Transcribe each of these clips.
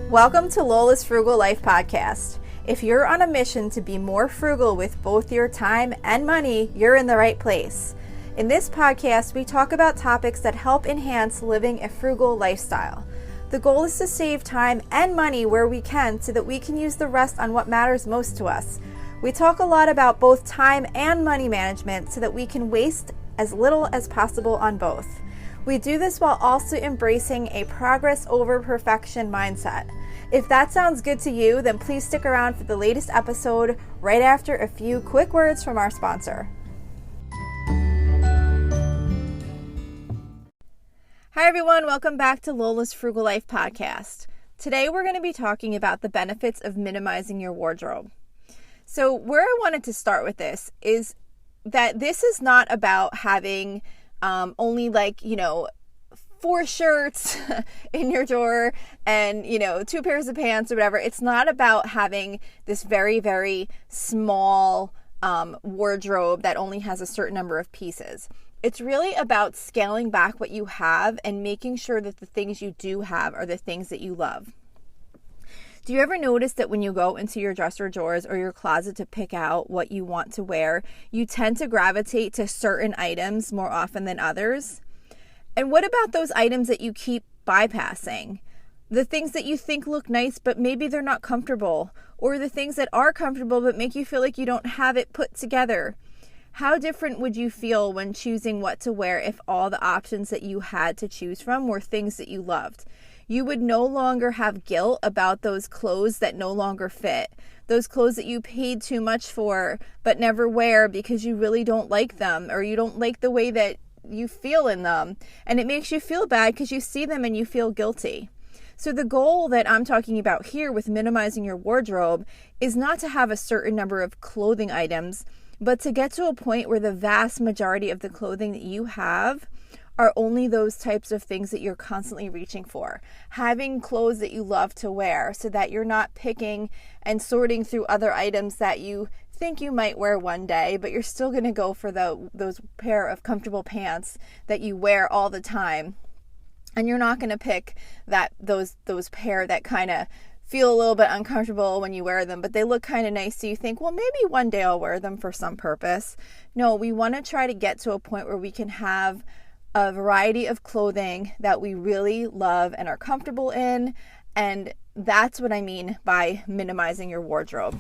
Welcome to Lola's Frugal Life Podcast. If you're on a mission to be more frugal with both your time and money, you're in the right place. In this podcast, we talk about topics that help enhance living a frugal lifestyle. The goal is to save time and money where we can so that we can use the rest on what matters most to us. We talk a lot about both time and money management so that we can waste as little as possible on both. We do this while also embracing a progress over perfection mindset. If that sounds good to you, then please stick around for the latest episode right after a few quick words from our sponsor. Hi everyone, welcome back to Lola's Frugal Life Podcast. Today we're going to be talking about the benefits of minimizing your wardrobe. So where I wanted to start with this is that this is not about having only 4 shirts in your drawer and 2 pairs of pants or whatever. It's not about having this very, very small wardrobe that only has a certain number of pieces. It's really about scaling back what you have and making sure that the things you do have are the things that you love. Do you ever notice that when you go into your dresser drawers or your closet to pick out what you want to wear, you tend to gravitate to certain items more often than others? And what about those items that you keep bypassing? The things that you think look nice, but maybe they're not comfortable, or the things that are comfortable but make you feel like you don't have it put together. How different would you feel when choosing what to wear if all the options that you had to choose from were things that you loved? You would no longer have guilt about those clothes that no longer fit, those clothes that you paid too much for but never wear because you really don't like them or you don't like the way that you feel in them. And it makes you feel bad because you see them and you feel guilty. So the goal that I'm talking about here with minimizing your wardrobe is not to have a certain number of clothing items, but to get to a point where the vast majority of the clothing that you have are only those types of things that you're constantly reaching for. Having clothes that you love to wear so that you're not picking and sorting through other items that you think you might wear one day, but you're still going to go for those pair of comfortable pants that you wear all the time. And you're not going to pick those pair that kind of feel a little bit uncomfortable when you wear them, but they look kind of nice. So you think, well, maybe one day I'll wear them for some purpose. No, we want to try to get to a point where we can have a variety of clothing that we really love and are comfortable in. And that's what I mean by minimizing your wardrobe.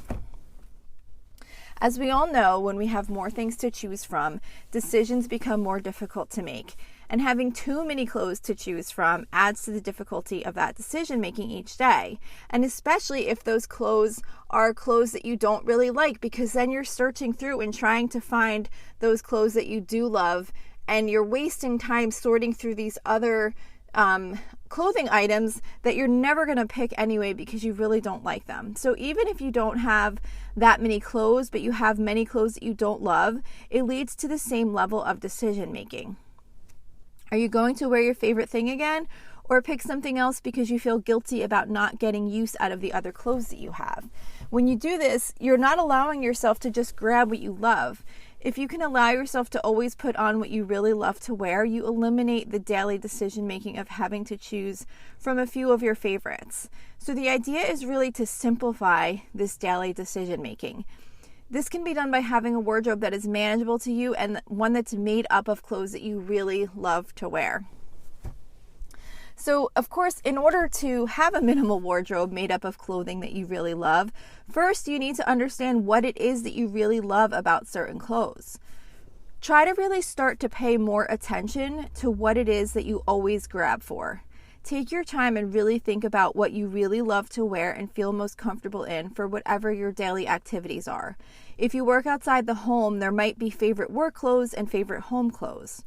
As we all know, when we have more things to choose from, decisions become more difficult to make. And having too many clothes to choose from adds to the difficulty of that decision making each day. And especially if those clothes are clothes that you don't really like, because then you're searching through and trying to find those clothes that you do love. And you're wasting time sorting through these other clothing items that you're never going to pick anyway because you really don't like them. So even if you don't have that many clothes, but you have many clothes that you don't love, it leads to the same level of decision making. Are you going to wear your favorite thing again, or pick something else because you feel guilty about not getting use out of the other clothes that you have? When you do this, you're not allowing yourself to just grab what you love. If you can allow yourself to always put on what you really love to wear, you eliminate the daily decision making of having to choose from a few of your favorites. So the idea is really to simplify this daily decision making. This can be done by having a wardrobe that is manageable to you and one that's made up of clothes that you really love to wear. So, of course, in order to have a minimal wardrobe made up of clothing that you really love, first you need to understand what it is that you really love about certain clothes. Try to really start to pay more attention to what it is that you always grab for. Take your time and really think about what you really love to wear and feel most comfortable in for whatever your daily activities are. If you work outside the home, there might be favorite work clothes and favorite home clothes.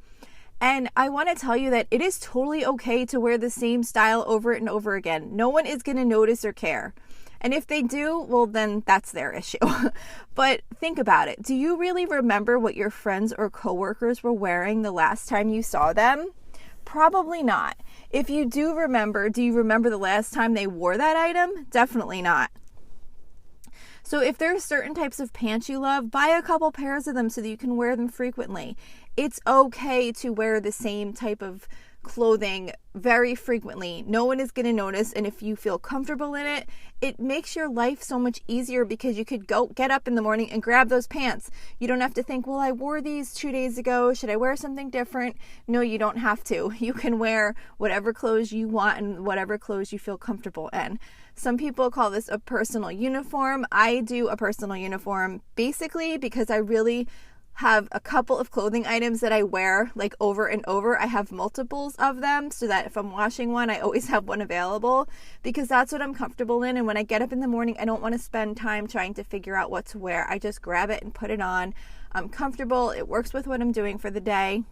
And I want to tell you that it is totally okay to wear the same style over and over again. No one is going to notice or care. And if they do, well, then that's their issue. But think about it. Do you really remember what your friends or coworkers were wearing the last time you saw them? Probably not. If you do you remember the last time they wore that item? Definitely not. So if there are certain types of pants you love, buy a couple pairs of them so that you can wear them frequently. It's okay to wear the same type of clothing very frequently, no one is going to notice. And if you feel comfortable in it, it makes your life so much easier because you could go get up in the morning and grab those pants. You don't have to think, well, I wore these 2 days ago. Should I wear something different? No, you don't have to. You can wear whatever clothes you want and whatever clothes you feel comfortable in. Some people call this a personal uniform. I do a personal uniform basically because I really have a couple of clothing items that I wear like over and over. I have multiples of them so that if I'm washing one, I always have one available because that's what I'm comfortable in. And when I get up in the morning, I don't want to spend time trying to figure out what to wear. I just grab it and put it on. I'm comfortable. It works with what I'm doing for the day.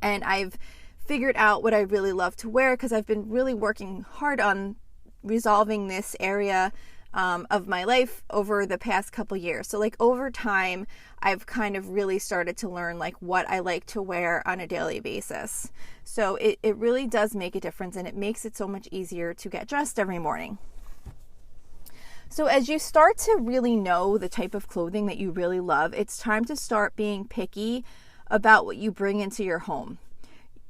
And I've figured out what I really love to wear because I've been really working hard on resolving this area of my life over the past couple years. So like over time, I've kind of really started to learn like what I like to wear on a daily basis. So it really does make a difference, and it makes it so much easier to get dressed every morning. So as you start to really know the type of clothing that you really love, it's time to start being picky about what you bring into your home.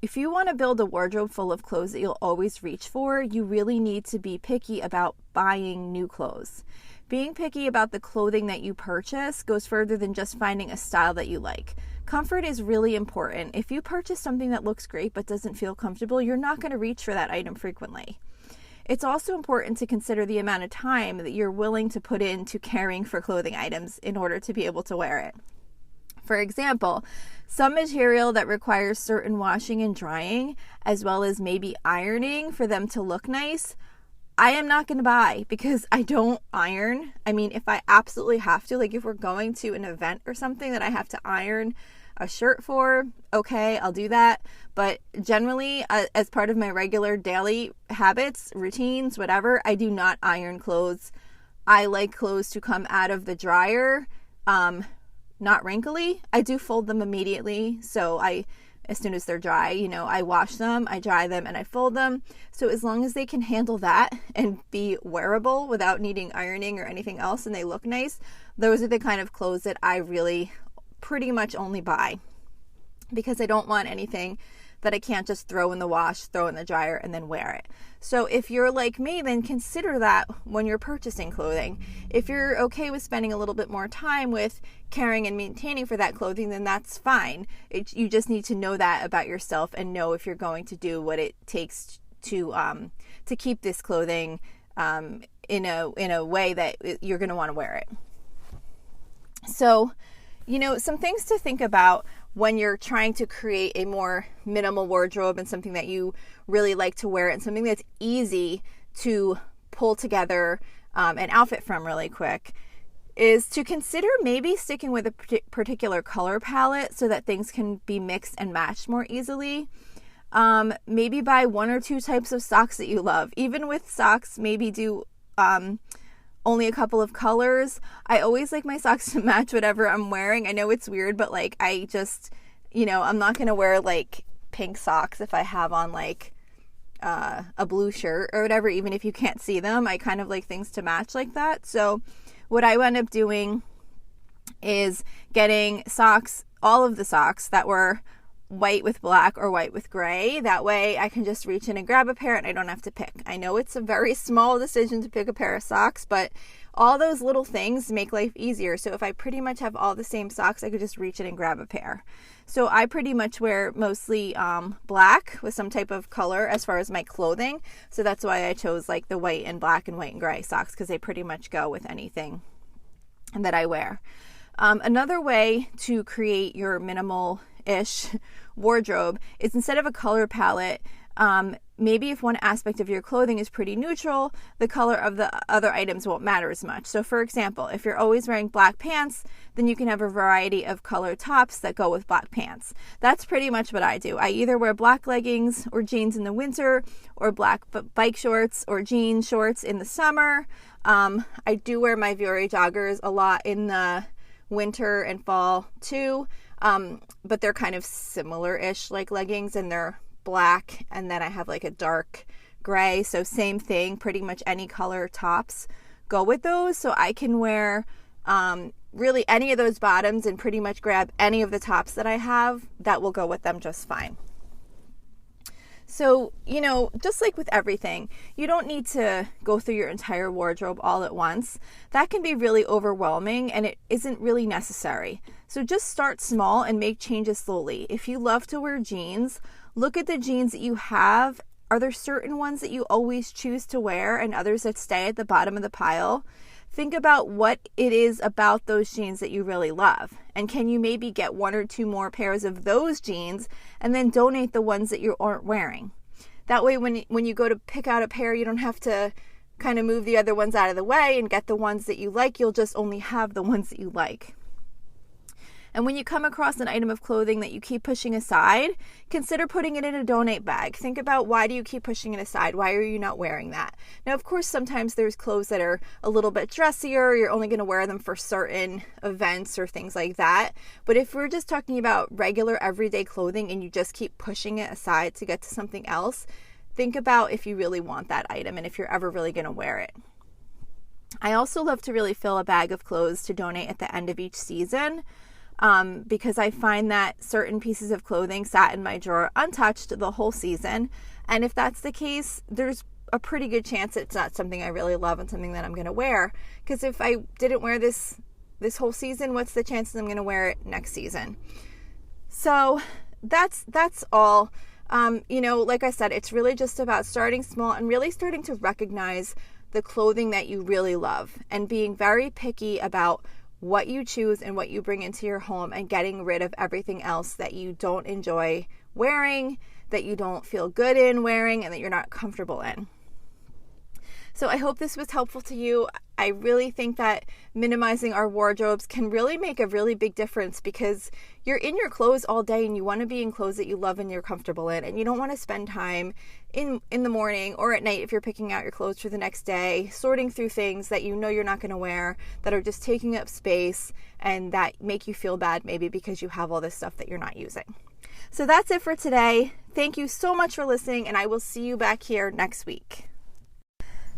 If you want to build a wardrobe full of clothes that you'll always reach for, you really need to be picky about buying new clothes. Being picky about the clothing that you purchase goes further than just finding a style that you like. Comfort is really important. If you purchase something that looks great but doesn't feel comfortable, you're not going to reach for that item frequently. It's also important to consider the amount of time that you're willing to put into caring for clothing items in order to be able to wear it. For example, some material that requires certain washing and drying, as well as maybe ironing for them to look nice, I am not going to buy because I don't iron. I mean, if I absolutely have to, like if we're going to an event or something that I have to iron a shirt for, okay, I'll do that. But generally, as part of my regular daily habits, routines, whatever, I do not iron clothes. I like clothes to come out of the dryer, not wrinkly. I do fold them immediately. So as soon as they're dry, I wash them, I dry them, and I fold them. So as long as they can handle that and be wearable without needing ironing or anything else and they look nice, those are the kind of clothes that I really pretty much only buy because I don't want anything that I can't just throw in the wash, throw in the dryer, and then wear it. So if you're like me, then consider that when you're purchasing clothing. If you're okay with spending a little bit more time with caring and maintaining for that clothing, then that's fine. You just need to know that about yourself and know if you're going to do what it takes to keep this clothing in a way that you're going to want to wear it. So, some things to think about when you're trying to create a more minimal wardrobe and something that you really like to wear and something that's easy to pull together an outfit from really quick, is to consider maybe sticking with a particular color palette so that things can be mixed and matched more easily. Maybe buy 1 or 2 types of socks that you love. Even with socks, maybe do only a couple of colors. I always like my socks to match whatever I'm wearing. I know it's weird, but like I just, I'm not going to wear like pink socks if I have on like a blue shirt or whatever, even if you can't see them. I kind of like things to match like that. So what I wound up doing is getting socks, all of the socks that were white with black or white with gray. That way I can just reach in and grab a pair and I don't have to pick. I know it's a very small decision to pick a pair of socks, but all those little things make life easier. So if I pretty much have all the same socks, I could just reach in and grab a pair. So I pretty much wear mostly black with some type of color as far as my clothing. So that's why I chose like the white and black and white and gray socks, because they pretty much go with anything that I wear. Another way to create your minimal-ish wardrobe is, instead of a color palette, maybe if one aspect of your clothing is pretty neutral, the color of the other items won't matter as much. So for example, if you're always wearing black pants, then you can have a variety of colored tops that go with black pants. That's pretty much what I do. I either wear black leggings or jeans in the winter, or black bike shorts or jean shorts in the summer. I do wear my Vuori joggers a lot in the winter and fall too, but they're kind of similar-ish like leggings, and they're black, and then I have like a dark gray, so same thing, pretty much any color tops go with those. So I can wear really any of those bottoms and pretty much grab any of the tops that I have that will go with them just fine. So, just like with everything, you don't need to go through your entire wardrobe all at once. That can be really overwhelming and it isn't really necessary. So just start small and make changes slowly. If you love to wear jeans, look at the jeans that you have. Are there certain ones that you always choose to wear and others that stay at the bottom of the pile? Think about what it is about those jeans that you really love. And can you maybe get 1 or 2 more pairs of those jeans and then donate the ones that you aren't wearing? That way, when you go to pick out a pair, you don't have to kind of move the other ones out of the way and get the ones that you like. You'll just only have the ones that you like. And when you come across an item of clothing that you keep pushing aside, consider putting it in a donate bag. Think about, why do you keep pushing it aside? Why are you not wearing that? Now, of course, sometimes there's clothes that are a little bit dressier. You're only going to wear them for certain events or things like that. But if we're just talking about regular everyday clothing and you just keep pushing it aside to get to something else, think about if you really want that item and if you're ever really going to wear it. I also love to really fill a bag of clothes to donate at the end of each season. Because I find that certain pieces of clothing sat in my drawer untouched the whole season. And if that's the case, there's a pretty good chance it's not something I really love and something that I'm going to wear. Because if I didn't wear this whole season, what's the chances I'm going to wear it next season? So that's all. Like I said, it's really just about starting small and really starting to recognize the clothing that you really love and being very picky about what you choose and what you bring into your home and getting rid of everything else that you don't enjoy wearing, that you don't feel good in wearing, and that you're not comfortable in. So I hope this was helpful to you. I really think that minimizing our wardrobes can really make a really big difference, because you're in your clothes all day and you want to be in clothes that you love and you're comfortable in, and you don't want to spend time in the morning or at night if you're picking out your clothes for the next day, sorting through things that you know you're not going to wear, that are just taking up space and that make you feel bad maybe because you have all this stuff that you're not using. So that's it for today. Thank you so much for listening, and I will see you back here next week.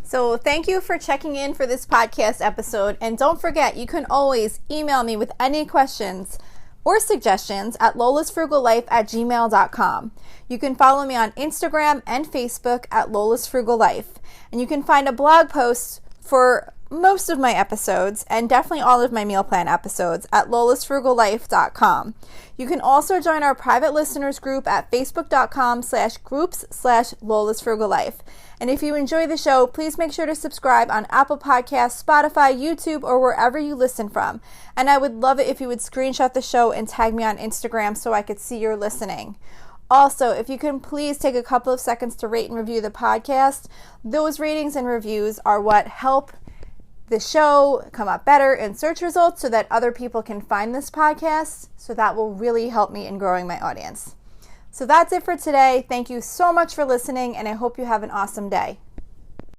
So thank you for checking in for this podcast episode. And don't forget, you can always email me with any questions or suggestions at lolasfrugallife@gmail.com. You can follow me on Instagram and Facebook at lolasfrugallife. And you can find a blog post for most of my episodes and definitely all of my meal plan episodes at lolasfrugallife.com. You can also join our private listeners group at facebook.com/groups/lolasfrugallife. And if you enjoy the show, please make sure to subscribe on Apple Podcasts, Spotify, YouTube, or wherever you listen from. And I would love it if you would screenshot the show and tag me on Instagram so I could see you're listening. Also, if you can please take a couple of seconds to rate and review the podcast. Those ratings and reviews are what help the show come up better in search results so that other people can find this podcast. So that will really help me in growing my audience. So that's it for today. Thank you so much for listening, and I hope you have an awesome day.